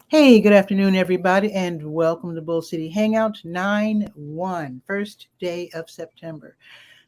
Hey, good afternoon, everybody, and welcome to Bull City Hangout 9/1, first day of September.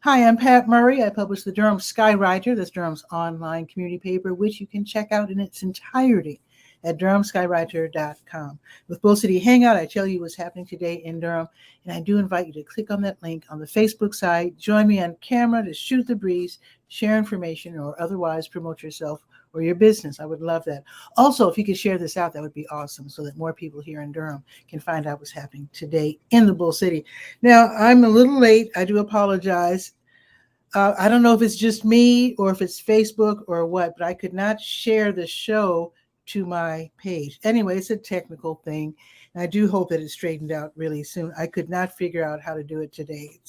Hi, I'm Pat Murray. I publish the Durham Skywriter, that's Durham's online community paper, which you can check out in its entirety at 𝗕𝗨𝗟𝗟 With Bull City Hangout, I tell you what's happening today in Durham, and I do invite you to click on that link on the Facebook side. Join me on camera to shoot the breeze, share information, or otherwise promote yourself or your business. I would love that. Also, if you could share this out, that would be awesome, so that more people here in Durham can find out what's happening today in the Bull City. Now, I'm a little late. I do apologize. I don't know if it's just me or if it's Facebook or what, but I could not share the show to my page. Anyway, it's a technical thing, and I do hope that it's straightened out really soon. I could not figure out how to do it today.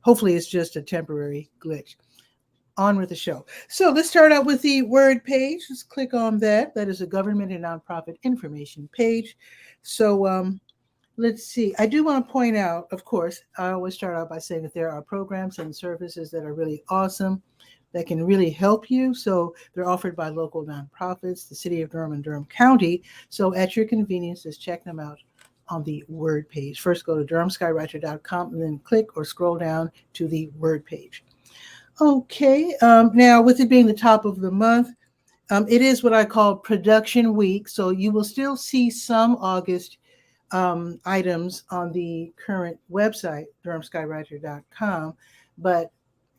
Hopefully it's just a temporary glitch. On with the show. So let's start out with the word page. Let's click on that. That is a government and nonprofit information page. So let's see. I do want to point out, of course, I always start out by saying that there are programs and services that are really awesome, that can really help you. So they're offered by local nonprofits, the city of Durham and Durham County. So at your convenience, just check them out on the word page. First, go to durhamskywriter.com and then click or scroll down to the word page. Okay, now with it being the top of the month, it is what I call production week. So you will still see some August items on the current website, durhamskywriter.com, but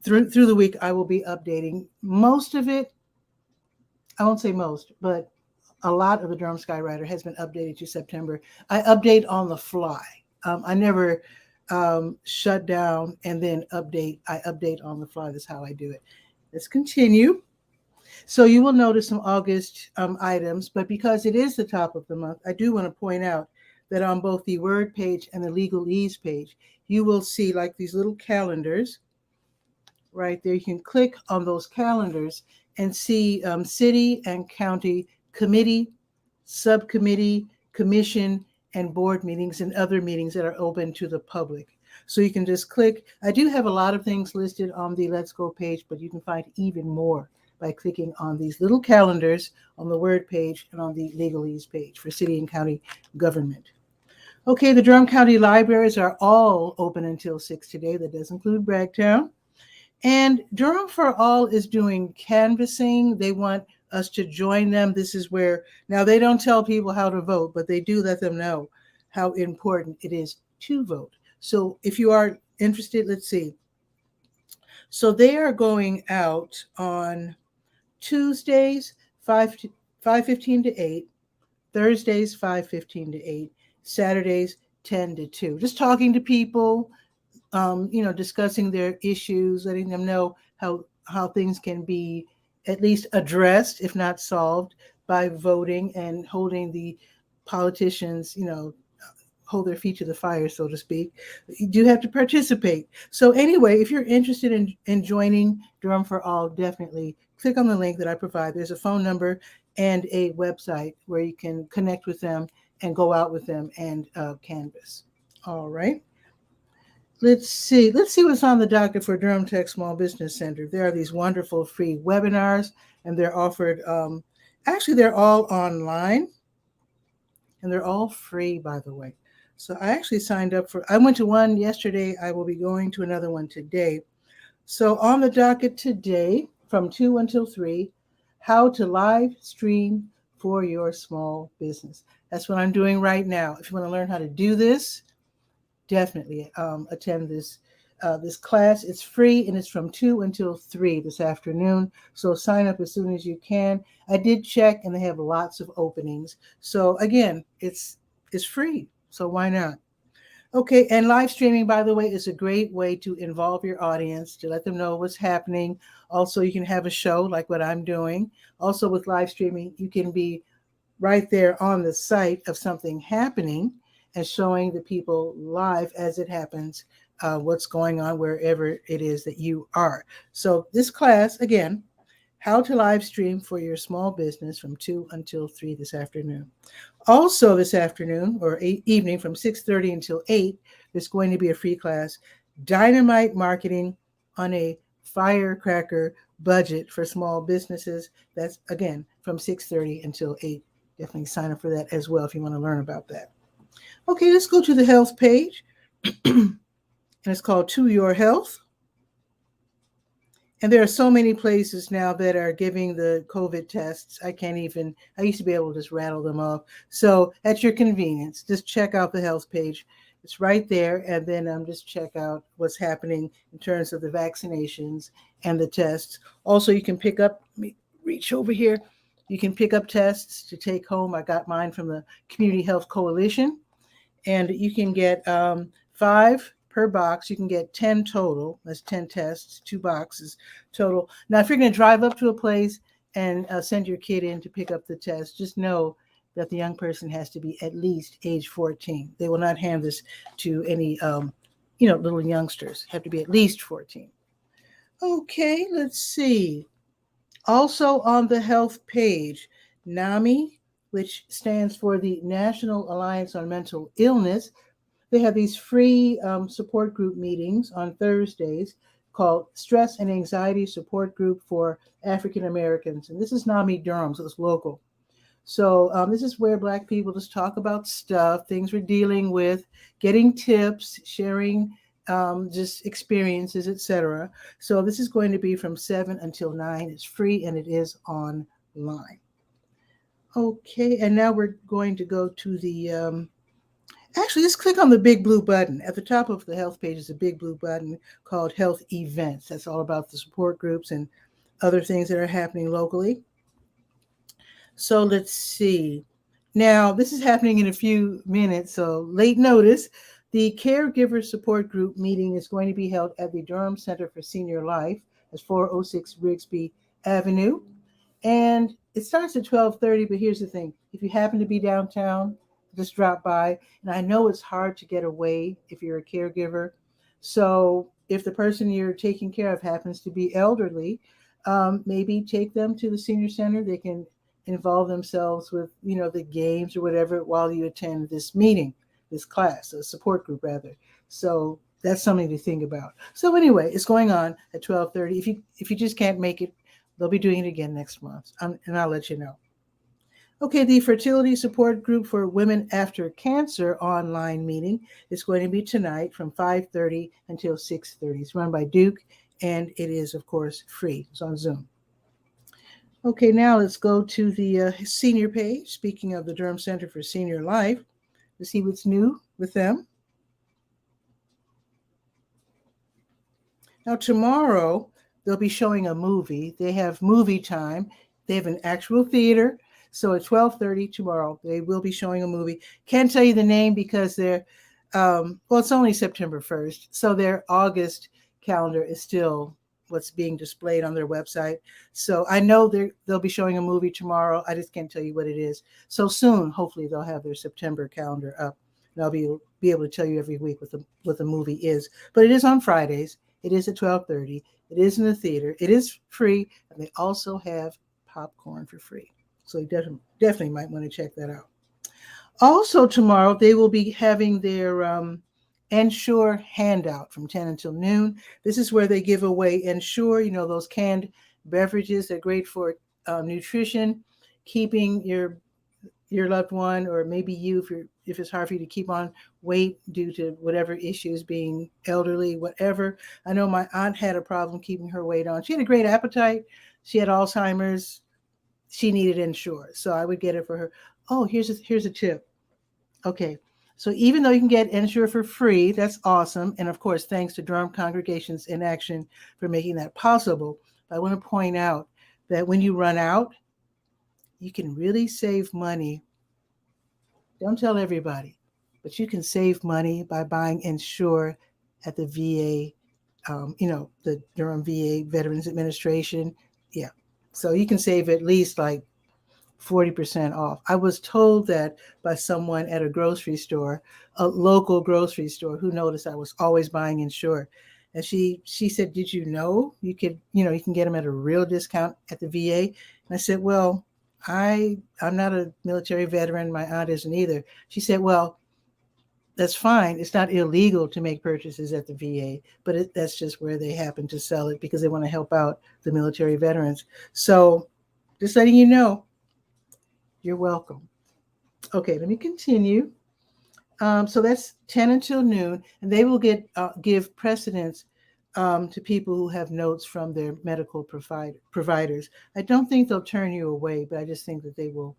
through the week, I will be updating most of it. I won't say most, but a lot of the Durham Skywriter has been updated to September. I update on the fly. I never shut down and then update. I update on the fly. That's how I do it. Let's continue. So you will notice some August items, but because it is the top of the month, I do want to point out that on both the word page and the legalese page, you will see like these little calendars right there. You can click on those calendars and see city and county committee, subcommittee, commission, and board meetings and other meetings that are open to the public. So you can just click. I do have a lot of things listed on the Let's Go page, but you can find even more by clicking on these little calendars on the word page and on the legalese page for city and county government. Okay, the Durham County libraries are all open until 6 today. That does include Bragtown. And Durham for All is doing canvassing. They want us to join them. This is where, now they don't tell people how to vote, but they do let them know how important it is to vote. So if you are interested, let's see. So they are going out on Tuesdays, 5:15 to 8, Thursdays, 5:15 to 8, Saturdays, 10 to 2. Just talking to people, discussing their issues, letting them know how things can be at least addressed, if not solved, by voting and holding the politicians, hold their feet to the fire, so to speak. You do have to participate. So anyway, if you're interested in joining Durham for All, definitely click on the link that I provide. There's a phone number and a website where you can connect with them and go out with them and canvass. All right. Let's see what's on the docket for Durham Tech Small Business Center. There are these wonderful free webinars, and they're offered, actually they're all online, and they're all free, by the way. So I actually signed up I went to one yesterday. I will be going to another one today. So on the docket today, from 2 until 3, how to live stream for your small business. That's what I'm doing right now. If you want to learn how to do this, definitely attend this class. It's free, and it's from 2 until 3 this afternoon. So sign up as soon as you can. I did check, and they have lots of openings. So again, it's free. So why not? Okay, and live streaming, by the way, is a great way to involve your audience, to let them know what's happening. Also, you can have a show like what I'm doing. Also, with live streaming, you can be right there on the site of something happening and showing the people live as it happens what's going on wherever it is that you are. So this class, again, how to live stream for your small business from 2 until 3 this afternoon. Also this afternoon or evening from 6:30 until 8, there's going to be a free class, Dynamite Marketing on a Firecracker Budget for Small Businesses. That's, again, from 6:30 until 8. Definitely sign up for that as well if you want to learn about that. Okay, let's go to the health page. And it's called To Your Health. And there are so many places now that are giving the COVID tests. I used to be able to just rattle them off. So at your convenience, just check out the health page. It's right there. And then just check out what's happening in terms of the vaccinations and the tests. Also, you can pick up, let me reach over here. You can pick up tests to take home. I got mine from the Community Health Coalition. And you can get 5 per box. You can get 10 total. That's 10 tests, 2 boxes total. Now, if you're going to drive up to a place and send your kid in to pick up the test, just know that the young person has to be at least age 14. They will not hand this to any, little youngsters. Have to be at least 14. Okay, let's see. Also on the health page, NAMI, which stands for the National Alliance on Mental Illness. They have these free support group meetings on Thursdays called Stress and Anxiety Support Group for African Americans. And this is NAMI Durham, so it's local. So this is where Black people just talk about stuff, things we're dealing with, getting tips, sharing just experiences, etc. So this is going to be from 7 until 9. It's free and it is online. Okay, and now we're going to go to the actually, just click on the big blue button. At the top of the health page is a big blue button called Health Events. That's all about the support groups and other things that are happening locally. So let's see. Now, this is happening in a few minutes, so late notice. The Caregiver Support Group meeting is going to be held at the Durham Center for Senior Life. That's 406 Rigsby Avenue. And it starts at 12:30, but here's the thing. If you happen to be downtown, just drop by. And I know it's hard to get away if you're a caregiver. So if the person you're taking care of happens to be elderly, maybe take them to the senior center. They can involve themselves with, the games or whatever while you attend this meeting, this class, a support group rather. So that's something to think about. So anyway, it's going on at 12:30. If you just can't make it, they'll be doing it again next month, and I'll let you know. Okay, the Fertility Support Group for Women After Cancer online meeting is going to be tonight from 5:30 until 6:30. It's run by Duke, and it is, of course, free. It's on Zoom. Okay, now let's go to the senior page. Speaking of the Durham Center for Senior Life, to see what's new with them. Now, tomorrow, they'll be showing a movie. They have movie time. They have an actual theater. So at 12:30 tomorrow, they will be showing a movie. Can't tell you the name because they're, it's only September 1st. So their August calendar is still what's being displayed on their website. So I know they'll be showing a movie tomorrow. I just can't tell you what it is. So soon, hopefully, they'll have their September calendar up. And I'll be able to tell you every week what the movie is. But it is on Fridays. It is at 12:30. It is in the theater. It is free. And they also have popcorn for free. So you definitely might want to check that out. Also tomorrow, they will be having their Ensure handout from 10 until noon. This is where they give away Ensure, those canned beverages. They're great for nutrition, keeping your loved one, or maybe you, if it's hard for you to keep on weight due to whatever issues, being elderly, whatever. I know my aunt had a problem keeping her weight on. She had a great appetite. She had Alzheimer's. She needed Ensure, so I would get it for her. Oh, here's a tip. Okay, so even though you can get Ensure for free, that's awesome. And of course, thanks to Durham Congregations in Action for making that possible. I want to point out that when you run out, you can really save money. Don't tell everybody, but you can save money by buying Ensure at the VA, the Durham VA Veterans Administration. Yeah. So you can save at least like 40% off. I was told that by someone at a grocery store, a local grocery store, who noticed I was always buying Ensure. And she said, "Did you know you can get them at a real discount at the VA?" And I said, "Well, I'm not a military veteran. My aunt isn't either." She said, "Well, that's fine. It's not illegal to make purchases at the VA, but that's just where they happen to sell it because they want to help out the military veterans." So just letting you know, you're welcome. Okay, let me continue. So that's 10 until noon, and they will give precedence to people who have notes from their medical providers. I don't think they'll turn you away, but I just think that they will,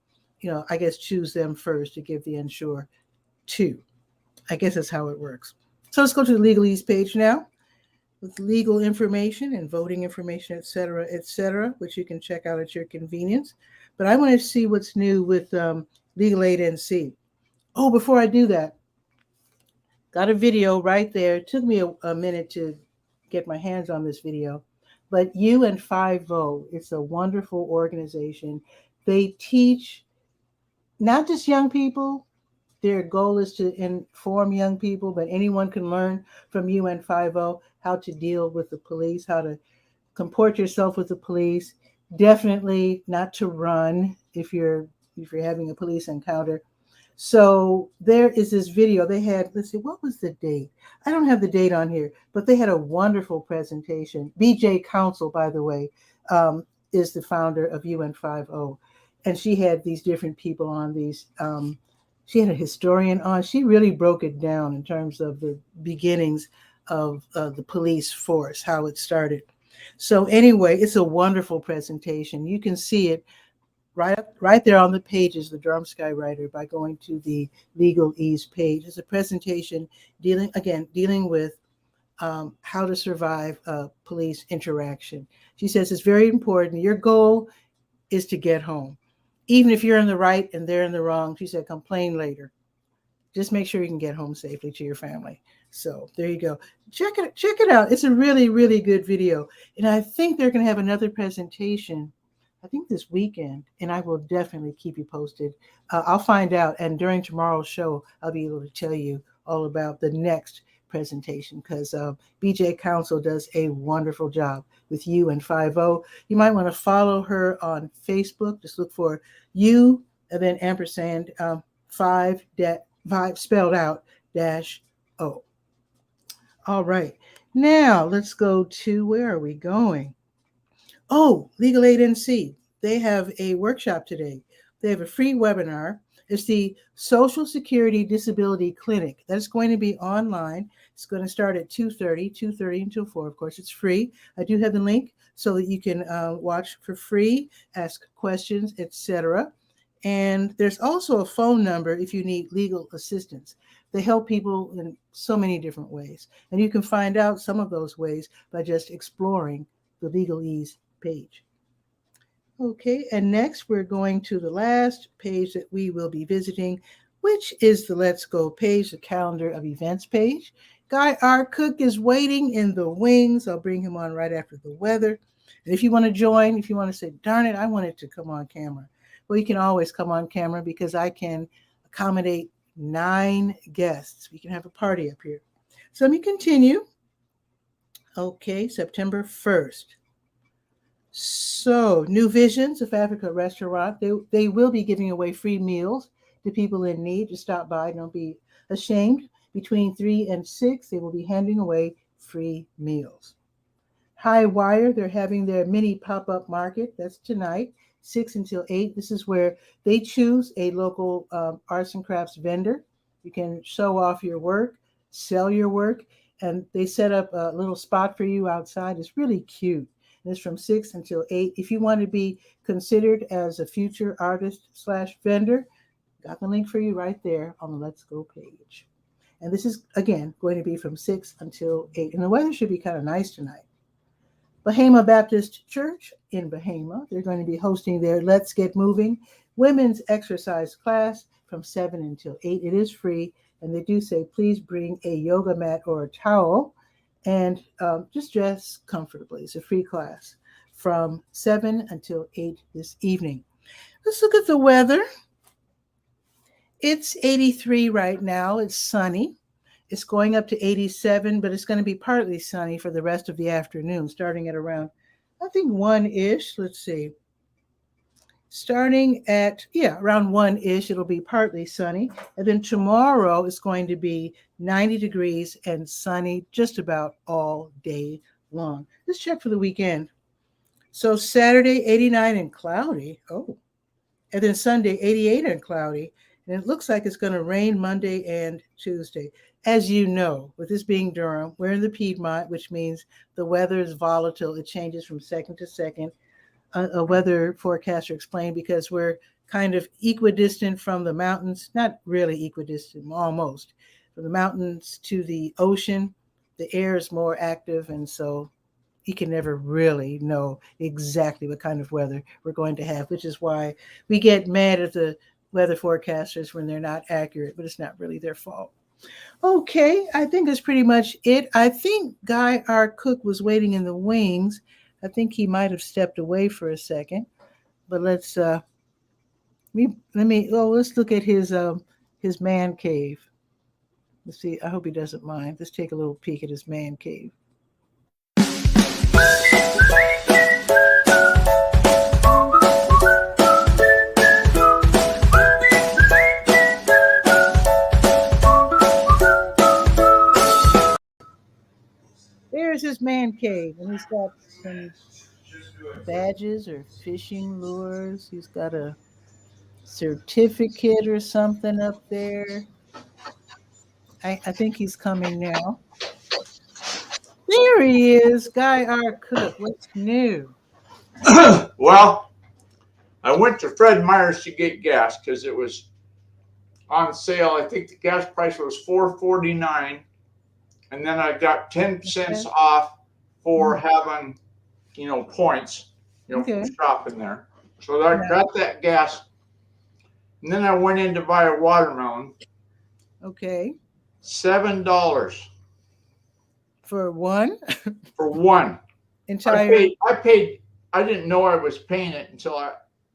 I guess, choose them first to give the Ensure to. I guess that's how it works. So let's go to the legalese page now with legal information and voting information, et cetera, which you can check out at your convenience. But I want to see what's new with Legal Aid NC. Oh, before I do that, got a video right there. It took me a minute to get my hands on this video. But 𝗕𝗨𝗟𝗟, it's a wonderful organization. They teach not just young people. Their goal is to inform young people, but anyone can learn from 𝗕𝗨𝗟𝗟 how to deal with the police, how to comport yourself with the police. Definitely not to run if you're having a police encounter. So there is this video they had. Let's see, what was the date? I don't have the date on here, but they had a wonderful presentation. BJ Council, by the way, is the founder of 𝗕𝗨𝗟𝗟, and she had these different people on these. She had a historian on. She really broke it down in terms of the beginnings of the police force, how it started. So anyway, it's a wonderful presentation. You can see it right there on the pages, the Durham Skywriter, by going to the legalese page. It's a presentation dealing with how to survive a police interaction. She says it's very important. Your goal is to get home. Even if you're in the right and they're in the wrong, she said, complain later. Just make sure you can get home safely to your family. So there you go. Check it out. It's a really, really good video. And I think they're going to have another presentation, I think this weekend, and I will definitely keep you posted. I'll find out. And during tomorrow's show, I'll be able to tell you all about the next presentation because BJ Council does a wonderful job with 𝗕𝗨𝗟𝗟. You might want to follow her on Facebook. Just look for you and then ampersand 5 spelled out -O. All right. Now let's go to, where are we going? Oh, Legal Aid NC. They have a workshop today. They have a free webinar. It's the Social Security Disability Clinic. That's going to be online. It's going to start at 2:30 until 4. Of course, it's free. I do have the link so that you can watch for free, ask questions, etc. And there's also a phone number if you need legal assistance. They help people in so many different ways. And you can find out some of those ways by just exploring the legalese page. Okay, and next we're going to the last page that we will be visiting, which is the Let's Go page, the calendar of events page. Guy R. Cook is waiting in the wings. I'll bring him on right after the weather. And if you want to join, if you want to say, darn it, I wanted to come on camera. Well, you can always come on camera because I can accommodate 9 guests. We can have a party up here. So let me continue. Okay, September 1st. So, New Visions of Africa restaurant, they will be giving away free meals to people in need. To stop by, don't be ashamed. Between 3 and 6, they will be handing away free meals. High Wire, they're having their mini pop-up market. That's tonight, 6 until 8. This is where they choose a local arts and crafts vendor. You can show off your work, sell your work, and they set up a little spot for you outside. It's really cute. And it's from 6 until 8. If you want to be considered as a future artist/vendor, got the link for you right there on the Let's Go page. And this is, again, going to be from 6 until 8. And the weather should be kind of nice tonight. Bahama Baptist Church in Bahama, they're going to be hosting their Let's Get Moving women's exercise class from 7 until 8. It is free. And they do say, please bring a yoga mat or a towel. And just dress comfortably. It's a free class from 7 until 8 this evening. Let's look at the weather. It's 83 right now. It's sunny. It's going up to 87, but it's going to be partly sunny for the rest of the afternoon, starting at around, I think, 1-ish. Let's see. Starting at, around 1-ish, it'll be partly sunny. And then tomorrow it's going to be 90 degrees and sunny just about all day long. Let's check for the weekend. So Saturday, 89 and cloudy. Oh, and then Sunday, 88 and cloudy. And it looks like it's going to rain Monday and Tuesday. As you know, with this being Durham, we're in the Piedmont, which means the weather is volatile. It changes from second to second. A weather forecaster explained because we're kind of equidistant from the mountains, not really equidistant, almost. From the mountains to the ocean, the air is more active, and so you can never really know exactly what kind of weather we're going to have, which is why we get mad at the weather forecasters when they're not accurate, but it's not really their fault. Okay, I think that's pretty much it. I think Guy, our cook, was waiting in the wings. I think he might have stepped away for a second, but let's look at his man cave. Let's see. I hope he doesn't mind. Let's take a little peek at his man cave. There's his man cave, and he's got some badges or fishing lures. He's got a certificate or something up there. I think he's coming now. There he is, Guy, our cook. What's new? Well, I went to Fred Meyer's to get gas because it was on sale. I think the gas price was $4.49, and then I got 10 cents off for having, points, for shopping there. So I got that gas, and then I went in to buy a watermelon. Okay. $7 for one. For one. Entire. I paid. I didn't know I was paying it until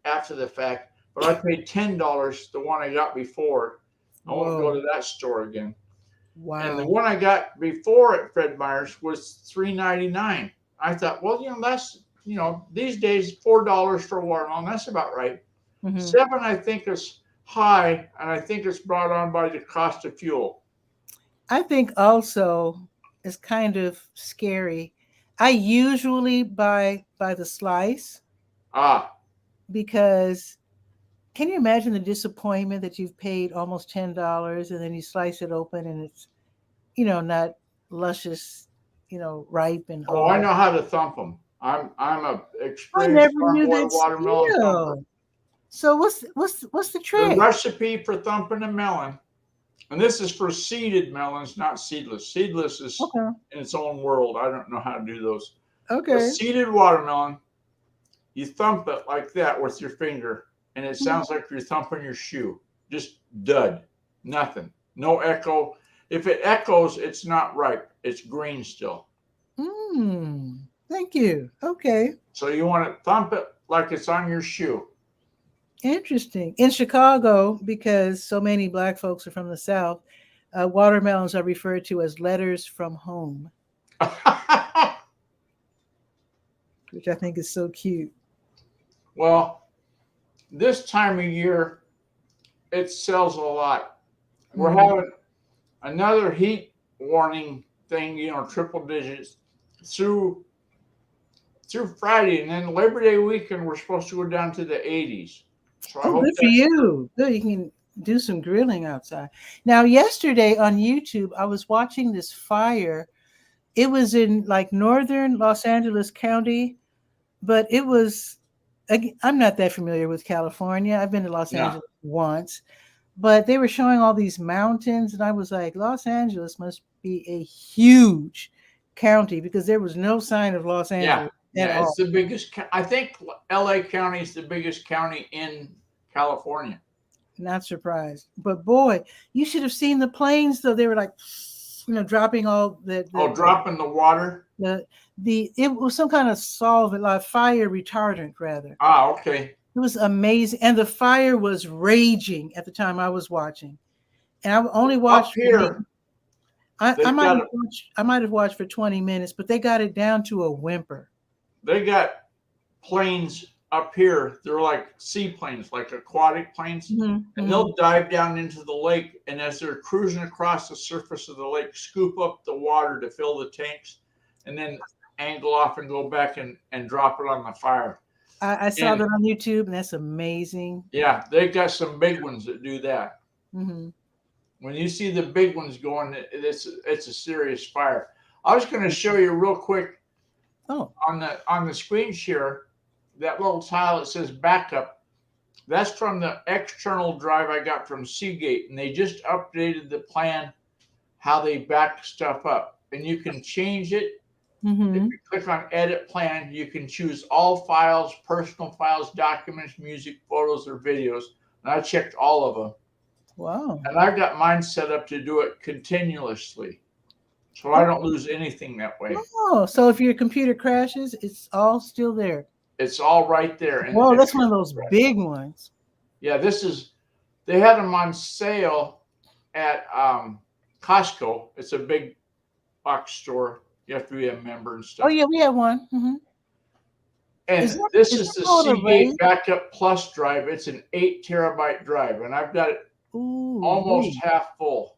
after the fact, but I paid $10 the one I got before. I won't go to that store again. Wow. And the one I got before at Fred Meyer's was $3.99. I thought, well, that's these days $4 for a watermelon. That's about right. Mm-hmm. $7, I think, is high, and I think it's brought on by the cost of fuel. I think also it's kind of scary. I usually buy by the slice. Because can you imagine the disappointment that you've paid almost $10 and then you slice it open and it's, not luscious, ripe and. Oh, I know how to thump them. I'm a experienced watermelon thumper. So what's the trick? The recipe for thumping a melon, and this is for seeded melons, not seedless. Seedless is in its own world. I don't know how to do those. Okay. A seeded watermelon, you thump it like that with your finger, and it sounds like you're thumping your shoe. Just dud. Nothing. No echo. If it echoes, it's not ripe. It's green still. Thank you. Okay. So you want to thump it like it's on your shoe. Interesting. In Chicago, because so many Black folks are from the South, watermelons are referred to as letters from home, which I think is so cute. Well, this time of year, it sells a lot. We're having another heat warning thing, triple digits through Friday, and then Labor Day weekend, we're supposed to go down to the 80s. So good for you. Good, you can do some grilling outside. Now, yesterday on YouTube, I was watching this fire. It was in like northern Los Angeles County, but it was. I'm not that familiar with California. I've been to Los Angeles once, but they were showing all these mountains, and I was like, Los Angeles must be a huge county because there was no sign of Los Angeles. Yeah, it's the biggest. I think LA County is the biggest county in California. Not surprised, but boy, you should have seen the planes though. They were like, dropping all the dropping the water. It was some kind of solvent, like fire retardant, rather. Okay. It was amazing. And the fire was raging at the time I was watching. And I only watched Up here, I might have watched for 20 minutes, but they got it down to a whimper. they got planes up here. They're like seaplanes, like aquatic planes, and they'll dive down into the lake. And as they're cruising across the surface of the lake, scoop up the water to fill the tanks, and then angle off and go back and drop it on the fire. I saw that on YouTube, and that's amazing. Yeah, they got some big ones that do that. Mm-hmm. When you see the big ones going, it's a serious fire. I was going to show you real quick. Oh, on the screen share, that little tile that says backup. That's from the external drive I got from Seagate, and they just updated the plan how they back stuff up, and you can change it. Mm-hmm. If you click on edit plan, you can choose all files, personal files, documents, music, photos, or videos. And I checked all of them. Wow. And I've got mine set up to do it continuously, so I don't lose anything that way. Oh, so if your computer crashes, it's all still there. It's all right there. And whoa, that's one of those big ones. Yeah, they had them on sale at Costco. It's a big box store. You have to be a member and stuff. Oh, yeah, we have one. Mm-hmm. And this is the Seagate Backup Plus drive. It's an 8 terabyte drive, and I've got it almost half full.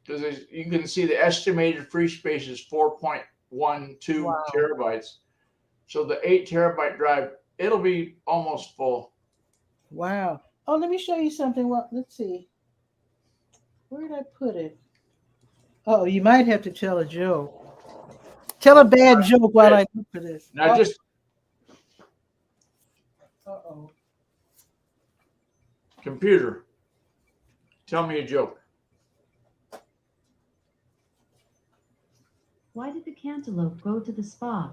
Because you can see the estimated free space is 4.12 terabytes. So the 8 terabyte drive, it'll be almost full. Wow. Oh, let me show you something. Well, let's see. Where did I put it? Oh, you might have to tell a joke. Tell a bad joke while I look for this. Now just. Uh-oh. Computer, tell me a joke. Why did the cantaloupe go to the spa?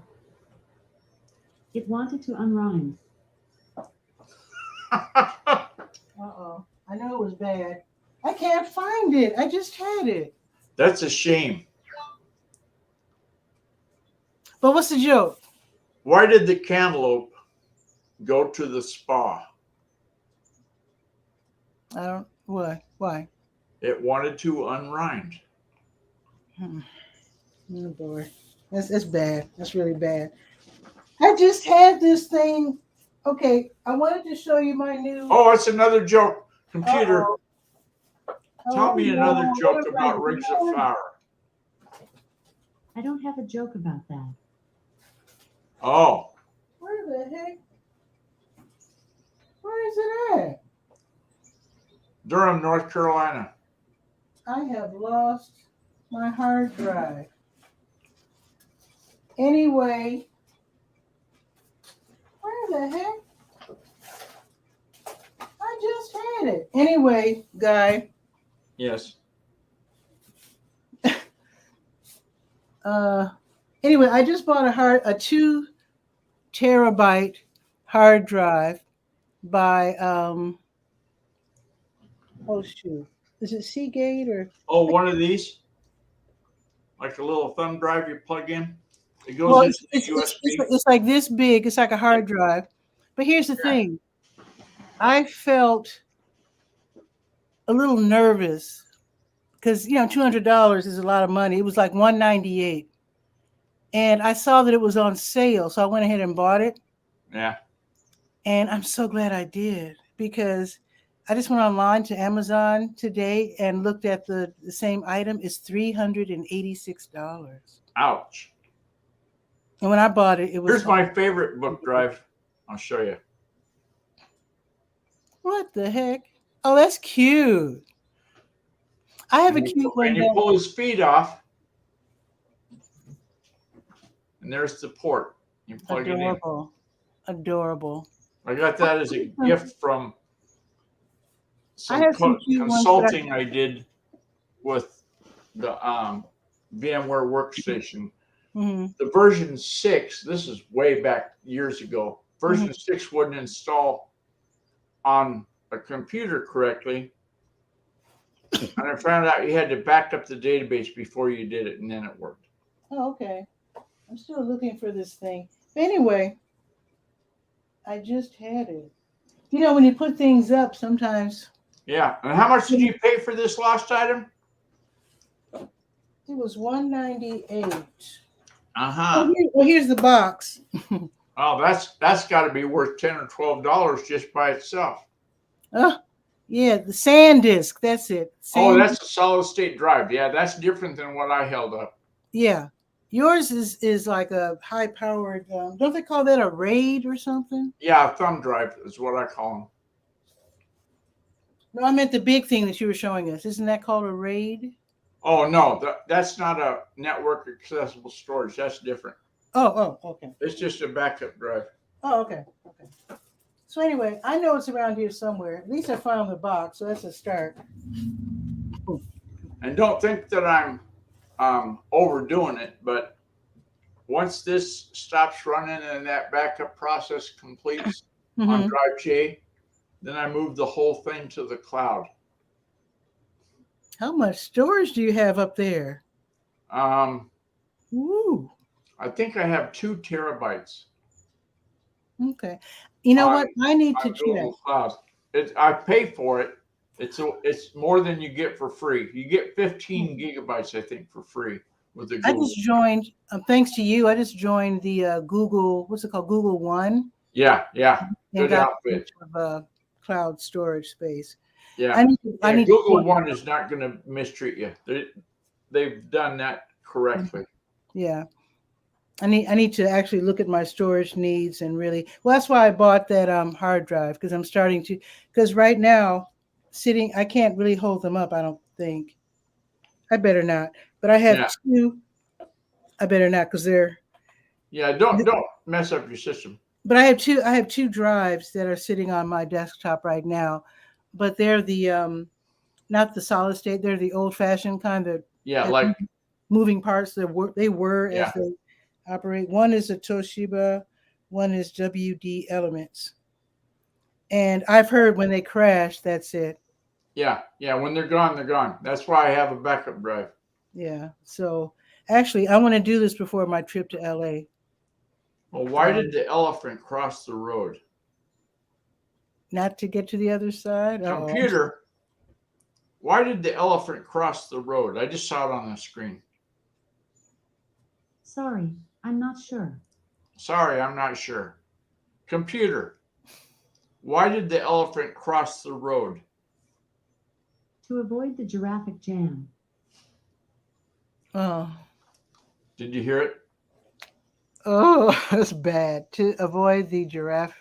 It wanted to unrhyme. Uh-oh. I know it was bad. I can't find it. I just had it. That's a shame. But what's the joke? Why did the cantaloupe go to the spa? I don't. What? Why? It wanted to unrhymed. Oh boy, that's bad. That's really bad. I just had this thing. Okay, I wanted to show you my new. Oh, it's another joke. Computer, tell me another joke about rings of fire. I don't have a joke about that. Oh. Where the heck? Where is it at? Durham, North Carolina. I have lost my hard drive. Anyway, where the heck? I just had it. Anyway, Guy. Yes. Anyway, I just bought a 2 terabyte hard drive by oh shoot, is it Seagate or? Oh, one of these, like a little thumb drive you plug in. It goes into the USB. It's like this big. It's like a hard drive. But here's the thing. I felt a little nervous because $200 is a lot of money. It was like $198. And I saw that it was on sale, so I went ahead and bought it. Yeah. And I'm so glad I did, because I just went online to Amazon today and looked at the same item. It's $386. Ouch. And when I bought it, it was. Here's my favorite book drive. I'll show you. What the heck? Oh, that's cute. I have a cute one. And you pull his feet off. And there's the port. You plug it in. Adorable. I got that as a gift from some consulting I did with the VMware workstation. Mm-hmm. The version 6, this is way back years ago. Version 6 wouldn't install on a computer correctly. And I found out you had to back up the database before you did it, and then it worked. Oh, okay. I'm still looking for this thing. Anyway, I just had it. You know, when you put things up, sometimes Yeah. And how much did you pay for this lost item? it was $198. Uh-huh. Well, here's the box. Oh, that's got to be worth $10 or $12 just by itself. Oh, yeah, the sand disk. That's it. Oh, Sand that's a solid state drive. Yeah, that's different than what I held up. Yeah, yours is like a high powered. Don't they call that a RAID or something? Yeah, a thumb drive is what I call them. No, I meant the big thing that you were showing us. Isn't that called a RAID? Oh no, that's not a network accessible storage. That's different. Oh, okay. It's just a backup drive. Oh, okay. So anyway, I know it's around here somewhere. At least I found the box, so that's a start. And don't think that I'm overdoing it, but once this stops running and that backup process completes on drive J, then I move the whole thing to the cloud. How much storage do you have up there? Ooh. I think I have 2 terabytes. Okay. You know what? I need to Google check. Cloud. I pay for it. It's more than you get for free. You get 15 gigabytes, I think, for free with the Google. I just joined. Thanks to you, I just joined the Google. What's it called? Google One. Yeah. And Good got outfit. Of, cloud storage space. Yeah. I need Google One is not going to mistreat you. They've done that correctly. Yeah. I need to actually look at my storage needs and really. Well, that's why I bought that hard drive, because I'm starting to. Because right now, I can't really hold them up. I don't think. I better not. But I have 2. I better not, because they're. Yeah, don't mess up your system. But I have 2 drives that are sitting on my desktop right now, but they're the not the solid state. They're the old fashioned kind of like moving parts. They were as they operate. One is a Toshiba, one is WD Elements, and I've heard when they crash, that's it. Yeah. When they're gone, they're gone. That's why I have a backup drive. Yeah. So actually, I want to do this before my trip to LA. Well, why did the elephant cross the road? Not to get to the other side. Computer, why did the elephant cross the road? I just saw it on the screen. Sorry, I'm not sure. Sorry, I'm not sure. Computer, why did the elephant cross the road? To avoid the giraffic jam. Oh. Did you hear it? Oh, that's bad. To avoid the Jurassic.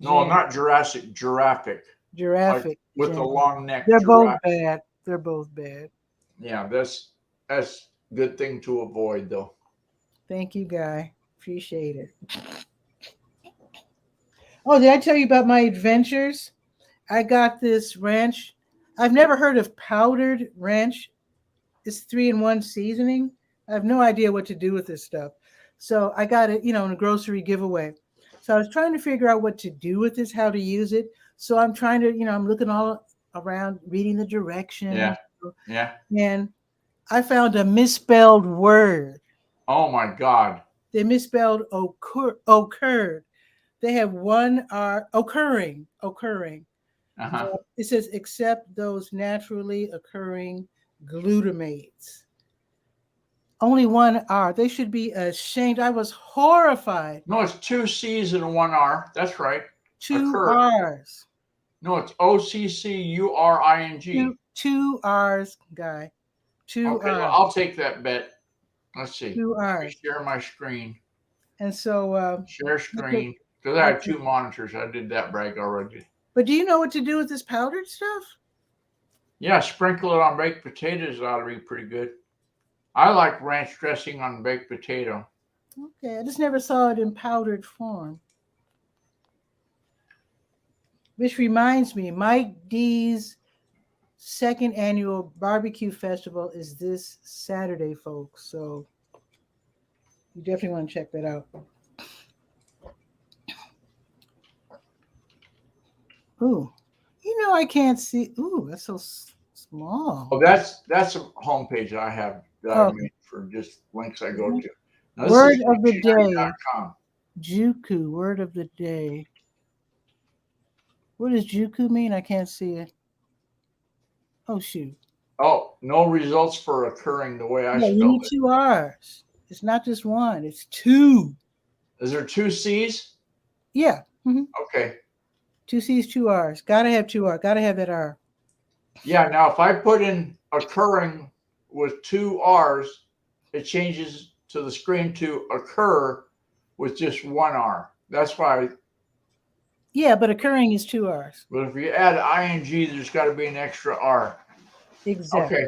No, jam. not Jurassic, giraffic. Giraffic. Like with jam. the long neck. They're giraffe. both bad. They're both bad. Yeah, that's a good thing to avoid, though. Thank you, Guy. Appreciate it. Oh, did I tell you about my adventures? I got this ranch. I've never heard of powdered ranch. It's 3-in-1 seasoning. I have no idea what to do with this stuff. So I got it, in a grocery giveaway. So I was trying to figure out what to do with this, how to use it. So I'm trying to, I'm looking all around, reading the directions. Yeah. And I found a misspelled word. Oh my God. They misspelled occurred. They have 1 R, occurring. It says except those naturally occurring glutamates. Only 1 R. They should be ashamed. I was horrified. No, it's 2 C's and 1 R. That's right. 2 Occur. R's. No, it's OCCURING. 2 R's, Guy. 2 Okay, R's. well, I'll take that bet. Let's see. 2 R's. Share my screen. And so share screen. Because I have 2 monitors. I did that brag already. But do you know what to do with this powdered stuff? Yeah, sprinkle it on baked potatoes. Ought to be pretty good. I like ranch dressing on baked potato. Okay, I just never saw it in powdered form. Which reminds me, Mike D's 2nd annual barbecue festival is this Saturday, folks. So you definitely want to check that out. Ooh, I can't see. Ooh, that's so small. Oh, that's a homepage I have that I made for just links I go to. Now, word of the day. Juku, word of the day. What does Juku mean? I can't see it. Oh, shoot. Oh, no results for occurring the way I Yeah, you spelled need it. 2 R's. It's not just one, it's 2. Is there 2 C's? Yeah. Okay. 2 C's, 2 R's. Gotta have 2 R. Gotta have that R. Yeah, now if I put in occurring with 2 R's, it changes to the screen to occur with just 1 R. That's why. Yeah, but occurring is 2 R's. But if you add ing, there's got to be an extra R. Exactly. Okay.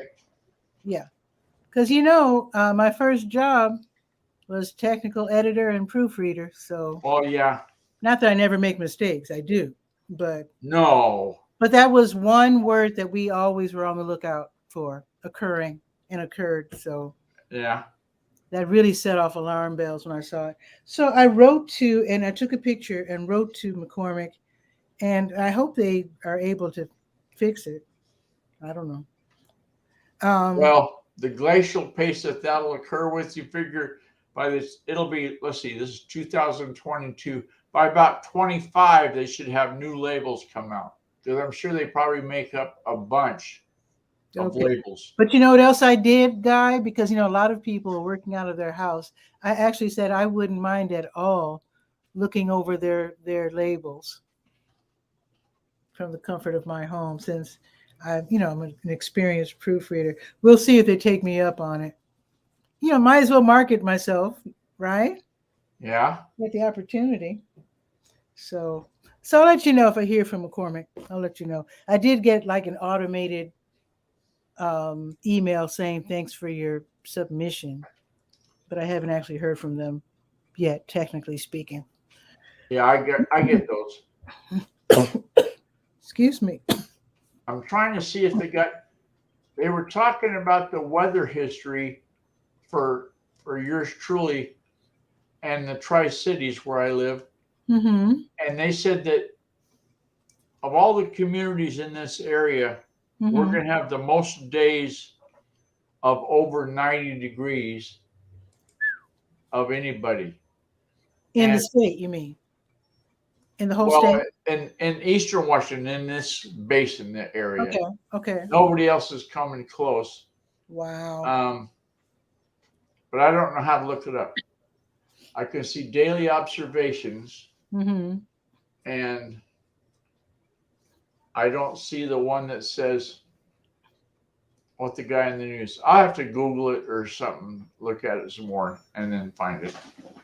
Yeah. Because, my first job was technical editor and proofreader. So, Well, yeah. not that I never make mistakes. I do. But No. that was one word that we always were on the lookout for, occurring and occurred. So, Yeah. that really set off alarm bells when I saw it. So I wrote to, and I took a picture and wrote to McCormick, and I hope they are able to fix it. I don't know. Well, the glacial pace that'll occur with, you figure by this, it'll be, let's see, this is 2022. By about 25, they should have new labels come out. Because I'm sure they probably make up a bunch of labels. But you know what else I did, Guy? Because, a lot of people are working out of their house. I actually said I wouldn't mind at all looking over their labels from the comfort of my home, since I'm an experienced proofreader. We'll see if they take me up on it. Might as well market myself, right? Yeah. Get the opportunity. So I'll let you know if I hear from McCormick. I'll let you know. I did get like an automated email saying thanks for your submission, but I haven't actually heard from them yet, technically speaking. Yeah, I get those. Excuse me. I'm trying to see if they were talking about the weather history for yours truly and the Tri-Cities where I live. Mm-hmm. And they said that of all the communities in this area, we're going to have the most days of over 90 degrees of anybody. In the state, you mean? In the whole state? In Eastern Washington, in this basin area. Okay. Nobody else is coming close. Wow. But I don't know how to look it up. I can see daily observations. Mm-hmm. And I don't see the one that says what the guy in the news. I'll have to Google it or something, look at it some more, and then find it.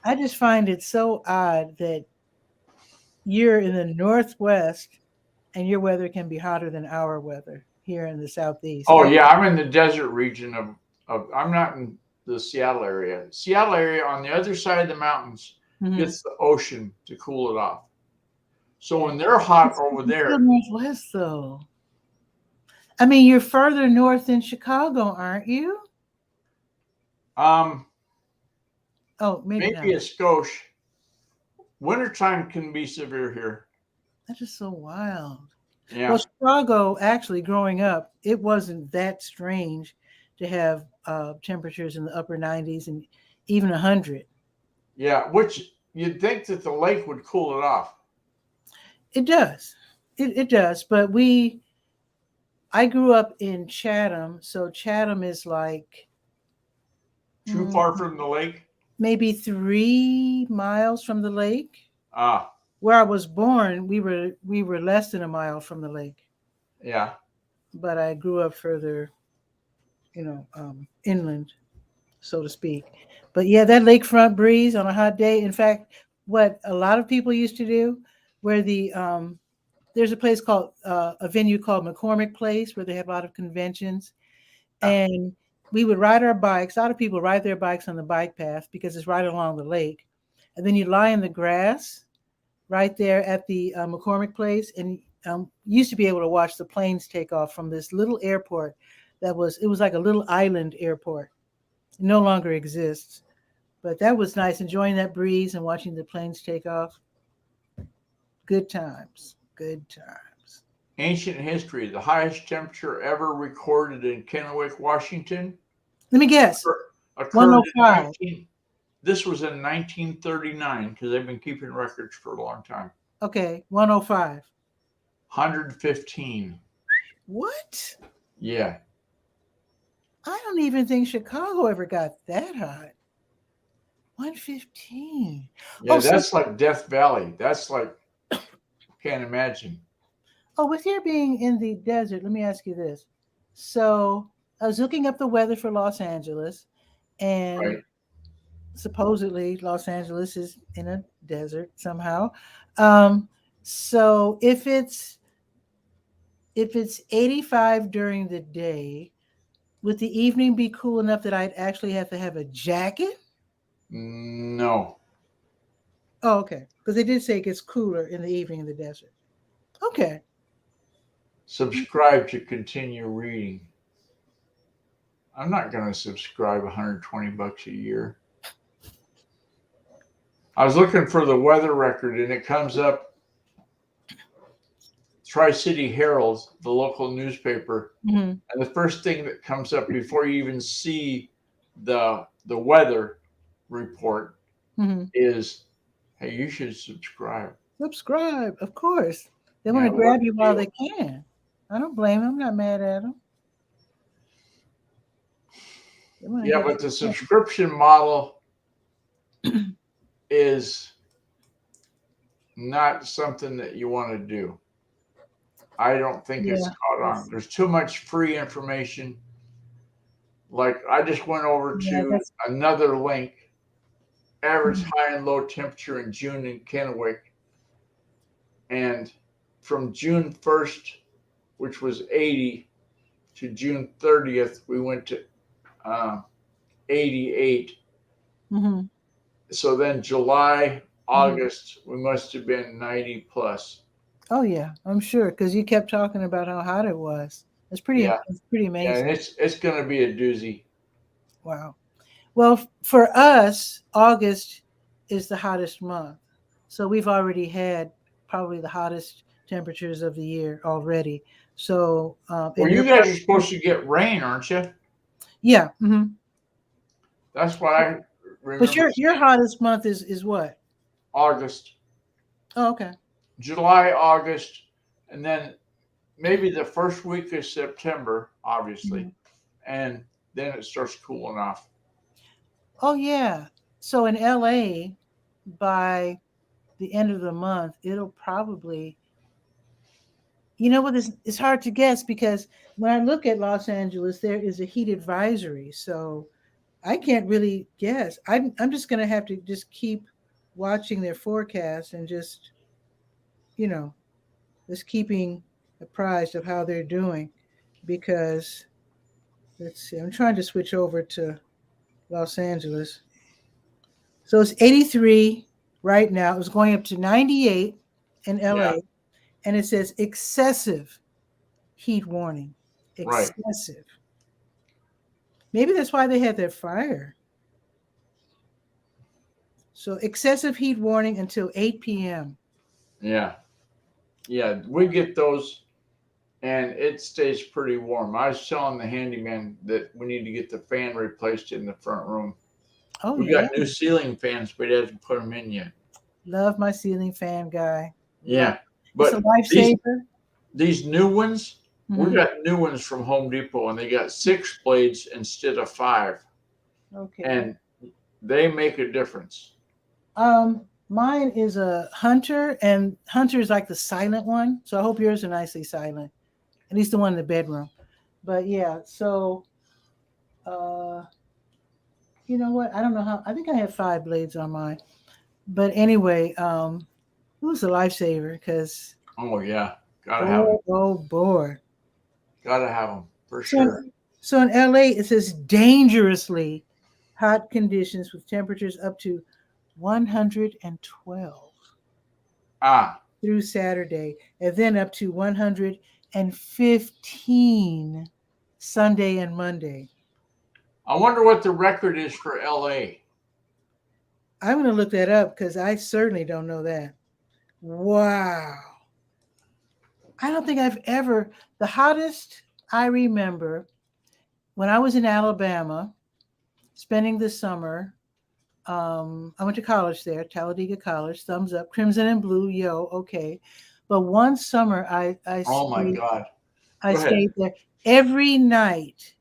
I just find it so odd that you're in the Northwest and your weather can be hotter than our weather here in the Southeast. Oh, yeah. I'm in the desert region of I'm not in the Seattle area. Seattle area on the other side of the mountains gets the ocean to cool it off. So when they're hot over there. Northwest, though. I mean, you're further north than Chicago, aren't you? Oh, maybe a skosh. Wintertime can be severe here. That is so wild. Yeah. Well, Chicago, actually, growing up, it wasn't that strange to have temperatures in the upper 90s and even 100. Yeah, which you'd think that the lake would cool it off. It does. It does. But I grew up in Chatham, so Chatham is like too far from the lake? Maybe 3 miles from the lake. Ah. Where I was born, we were less than a mile from the lake. Yeah. But I grew up further, inland, so to speak. But yeah, that lakefront breeze on a hot day. In fact, what a lot of people used to do, where there's a place called a venue called McCormick Place, where they have a lot of conventions, and we would ride our bikes. A lot of people ride their bikes on the bike path because it's right along the lake, and then you lie in the grass right there at the McCormick Place, and used to be able to watch the planes take off from this little airport it was like a little island airport. It no longer exists, but that was nice, enjoying that breeze and watching the planes take off. Good times. Ancient history, the highest temperature ever recorded in Kennewick, Washington. Let me guess. 105. This was in 1939, because they've been keeping records for a long time. Okay, 105. 115. What? Yeah. I don't even think Chicago ever got that hot. 115. Yeah, Oh, so that's like Death Valley. That's like, can't imagine. with your being in the desert, let me ask you this. So I was looking up the weather for Los Angeles, and Right. supposedly Los Angeles is in a desert somehow. So if it's 85 during the day, would the evening be cool enough that I'd actually have to have a jacket? No. Oh, okay. Because they did say it gets cooler in the evening in the desert. Okay. Subscribe to continue reading. I'm not going to subscribe $120 a year. I was looking for the weather record, and it comes up Tri-City Herald, the local newspaper, Mm-hmm. and the first thing that comes up before you even see the weather report Mm-hmm. is, hey, you should subscribe. Subscribe, of course. They want Yeah, to grab what you a while deal. they can. I don't blame them. I'm not mad at them. They want to Yeah, get but the you. subscription model is not something that you want to do. I don't think it's Yeah. caught on. There's too much free information. Like I just went over Yeah, to that's another link, average high and low temperature in June in Kennewick. And from June 1st, which was 80, to June 30th, we went to 88. mm-hmm. So then July, August, we must have been 90 plus. Oh yeah, I'm sure because you kept talking about how hot it was. It's pretty Yeah. Yeah, amazing. and it's going to be a doozy. Wow. Well, for us, August is the hottest month. So we've already had probably the hottest temperatures of the year already. So, Well, and you you're guys are supposed to get rain, aren't you? yeah. Mm-hmm. That's what I But remember your seeing. hottest month is what? August, Oh, okay. July, August, and then maybe the first week of September, obviously, Mhm. and then it starts cooling off. Oh yeah. So in LA, by the end of the month, it'll probably, you know what, it's hard to guess because when I look at Los Angeles, there is a heat advisory. So I can't really guess. I'm just going to have to just keep watching their forecast and just, you know, just keeping apprised of how they're doing because let's see, I'm trying to switch over to Los Angeles. So it's 83 right now. It was going up to 98 in LA, Yeah, and it says excessive heat warning. right. Excessive. Maybe that's why they had that fire. So excessive heat warning until 8 p.m. Yeah, yeah. We get those, and it stays pretty warm. I was telling the handyman that we need to get the fan replaced in the front room. Oh We yeah, got new ceiling fans, but he hasn't put them in yet. love my ceiling fan guy. Love. Yeah, It's a but lifesaver. these new ones, we Mhm. got new ones from Home Depot, and they got 6 blades instead of 5, Okay. and they make a difference. Mine is a Hunter, and Hunter is like the silent one. So I hope yours are nicely silent. At least the one in the bedroom. But yeah, so uh you know what? I don't know how. I think I have 5 blades on mine. But anyway, it was a lifesaver because Oh yeah, gotta have boy, them. oh boy. Gotta have them for So sure. so in LA, it says dangerously hot conditions with temperatures up to 112 Ah, through Saturday, and then up to 115 Sunday and Monday. I wonder what the record is for LA. I'm going to look that up because I certainly don't know that. Wow. I don't think I've ever, the hottest I remember when I was in Alabama spending the summer. I went to college there, Talladega College, thumbs up, crimson and blue, yo, okay. But one summer, Oh my God. I Go ahead. stayed there every night.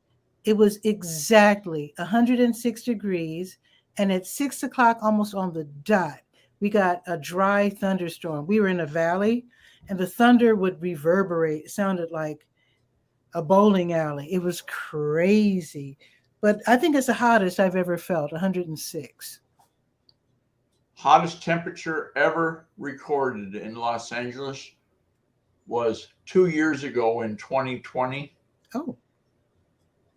It was exactly 106 degrees, and at 6 o'clock, almost on the dot, we got a dry thunderstorm. We were in a valley, and the thunder would reverberate. It sounded like a bowling alley. It was crazy. But I think it's the hottest I've ever felt, 106. Hottest temperature ever recorded in Los Angeles was 2 years ago in 2020, Oh.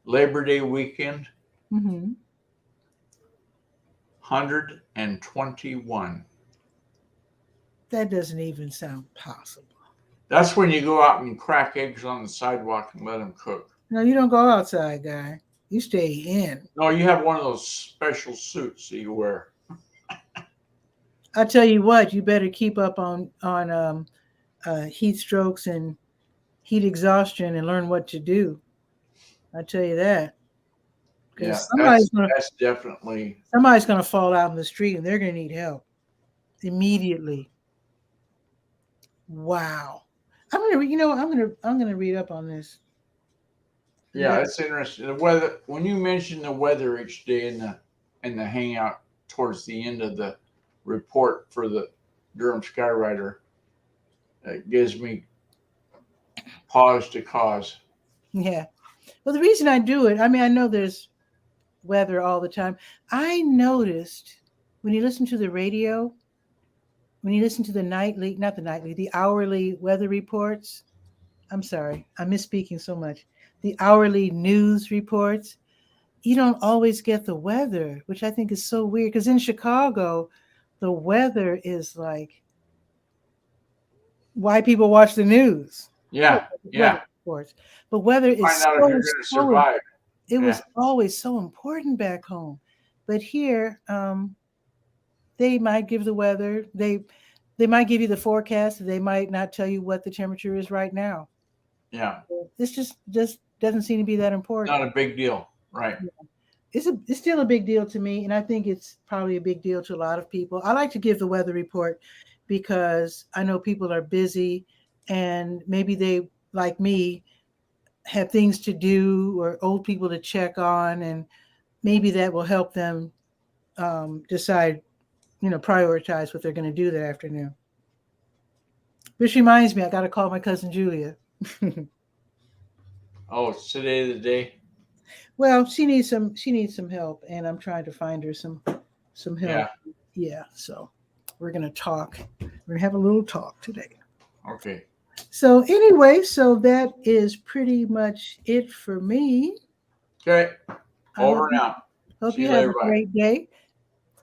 Labor Day weekend, Mm-hmm. 121. That doesn't even sound possible. That's when you go out and crack eggs on the sidewalk and let them cook. No, you don't go outside, guy. You stay in. No, you have one of those special suits that you wear. I tell you what, you better keep up on heat strokes and heat exhaustion and learn what to do. I tell you that. Yeah, Because that's definitely. somebody's gonna fall out in the street and they're gonna need help immediately. Wow. I'm gonna read up on this. Yeah, it's interesting. The weather, when you mention the weather each day in the hangout towards the end of the report for the Durham Skywriter, it gives me pause to cause. Yeah. Well, the reason I do it, I mean, I know there's weather all the time. I noticed when you listen to the radio, when you listen to the hourly weather reports. I'm sorry, I'm misspeaking so much. The hourly news reports, you don't always get the weather, which I think is so weird. Because in Chicago, the weather is like why people watch the news. Yeah, yeah. Reports. But weather is Find out if you're going to survive. It was always so important back home. But here, they might give the weather. They might give you the forecast. They might not tell you what the temperature is right now. Yeah. This just doesn't seem to be that important. Not a big deal, right? It's still a big deal to me, and I think it's probably a big deal to a lot of people. I like to give the weather report because I know people are busy, and maybe they, like me, have things to do or old people to check on, and maybe that will help them decide, prioritize what they're going to do that afternoon. Which reminds me, I got to call my cousin Julia. Oh, it's today the day. Well, she needs some help, and I'm trying to find her some help. Yeah. So we're gonna talk. We're gonna have a little talk today. Okay. So anyway, that is pretty much it for me. Okay. Over now. Hope you have a great day.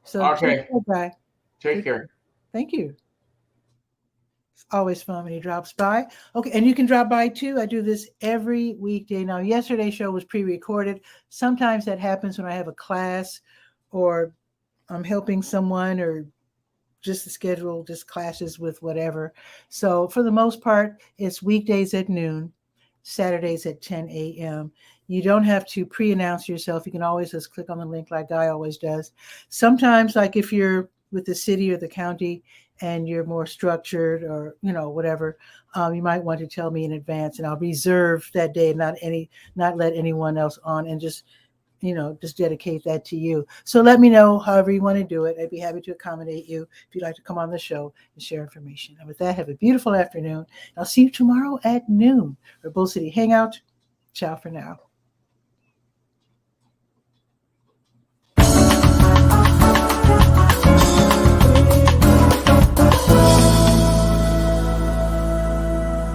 So okay. Bye. Take care. Thank you. It's always fun when he drops by. Okay, and you can drop by too. I do this every weekday. Now, yesterday's show was pre-recorded. Sometimes that happens when I have a class or I'm helping someone or just the schedule just clashes with whatever. So for the most part, it's weekdays at noon, Saturdays at 10 a.m. You don't have to pre-announce yourself. You can always just click on the link like Guy always does. Sometimes, like if you're with the city or the county and you're more structured or, whatever, you might want to tell me in advance and I'll reserve that day and not let anyone else on and just dedicate that to you. So let me know however you want to do it. I'd be happy to accommodate you if you'd like to come on the show and share information. And with that, have a beautiful afternoon. I'll see you tomorrow at noon for Bull City Hangout. Ciao for now.